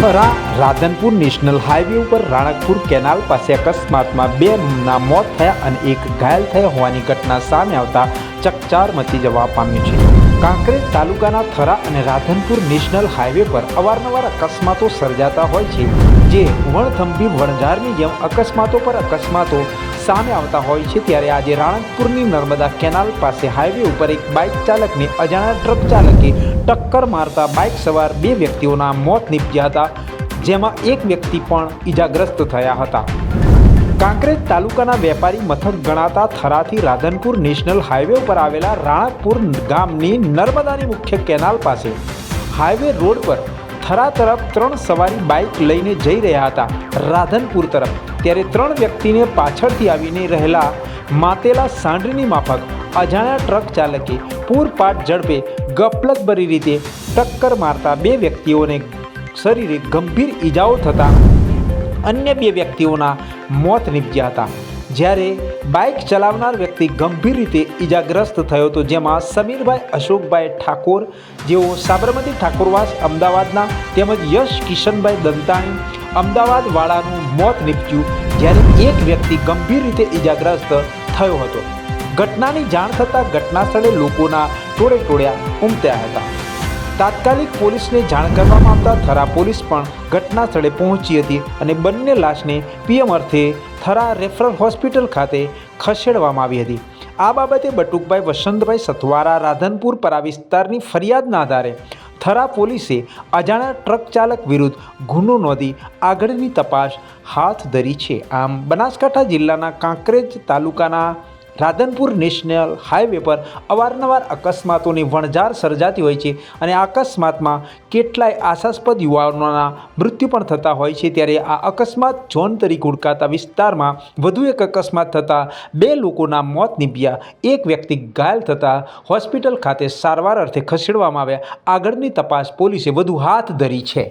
Thara Radhanpur national highway ઉપર Ranakpur canal પાસે અકસ્માતમાં 2 મોત થયા અને 1 ઘાયલ થયા હોવાની ઘટના સામે આવતા ચકચાર મચી જવા પામ્યું છે। કાંકરેજ તાલુકાના થરા અને રાધનપુર નેશનલ હાઈવે પર અવારનવાર અકસ્માતો સર્જાતા હોય છે, જે વણથંભી વણઝારની જેમ અકસ્માતો પર અકસ્માતો સામે આવતા હોય છે। ત્યારે આજે રાણકપુરની નર્મદા કેનાલ પાસે હાઈવે ઉપર એક બાઇક ચાલકને અજાણ્યા ટ્રક ચાલકે ટક્કર મારતા બાઇક સવાર 2 વ્યક્તિઓના મોત નીપજ્યા હતા, જેમાં 1 વ્યક્તિ પણ ઈજાગ્રસ્ત થયા હતા। કાંકરેજ તાલુકાના વેપારી મથક ગણાતા થરાથી રાધનપુર નેશનલ હાઈવે ઉપર આવેલા રાણકપુર ગામની નર્મદાની મુખ્ય કેનાલ પાસે હાઈવે રોડ પર થરા તરફ 3 સવારી બાઇક લઈને જઈ રહ્યા હતા રાધનપુર તરફ। ત્યારે 3 વ્યક્તિને પાછળથી આવીને રહેલા માતેલા સાંઢની માફક અજાણ્યા ટ્રક ચાલકે પૂરપાટ ઝડપે ગફલતભરી રીતે ટક્કર મારતા 2 વ્યક્તિઓને શરીરે ગંભીર ઈજાઓ થતાં અન્ય 2 વ્યક્તિઓના મોત નીપજ્યા હતા, જ્યારે બાઇક ચલાવનાર વ્યક્તિ ગંભીર રીતે ઈજાગ્રસ્ત થયો હતો, જેમાં સમીરભાઈ અશોકભાઈ ઠાકોર જેઓ સાબરમતી ઠાકોરવાસ અમદાવાદના તેમજ યશ કિશનભાઈ દંતાણી અમદાવાદવાળાનું મોત નીપજ્યું, જ્યારે 1 વ્યક્તિ ગંભીર રીતે ઈજાગ્રસ્ત થયો હતો। ઘટનાની જાણ થતાં ઘટના સ્થળે લોકોના ટોળે ઉમટ્યા હતા। તાત્કાલિક પોલીસને જાણ કરવામાં આવતા થરા પોલીસ પણ ઘટના સ્થળે પહોંચી હતી અને બંને લાશને પીએમ અર્થે થરા રેફરલ હોસ્પિટલ ખાતે ખસેડવામાં આવી હતી। આ બાબતે બટુકભાઈ વસંતભાઈ સથવારા રાધનપુર વિસ્તારની ફરિયાદના આધારે થરા પોલીસે અજાણ્યા ટ્રક ચાલક વિરુદ્ધ ગુનો નોંધી આગળની તપાસ હાથ ધરી છે। આમ બનાસકાંઠા જિલ્લાના કાંકરેજ તાલુકાના રાધનપુર નેશનલ હાઈવે પર અવારનવાર અકસ્માતોની વણઝાર સર્જાતી હોય છે અને આ અકસ્માતમાં કેટલાય આશાસ્પદ યુવાનોના મૃત્યુ પણ થતા હોય છે। ત્યારે આ અકસ્માત ઝોન તરીકે ઓળખાતા વિસ્તારમાં વધુ એક અકસ્માત થતાં 2 લોકોના મોત નીપજ્યા, 1 વ્યક્તિ ઘાયલ થતાં હોસ્પિટલ ખાતે સારવાર અર્થે ખસેડવામાં આવ્યા। આગળની તપાસ પોલીસે વધુ હાથ ધરી છે।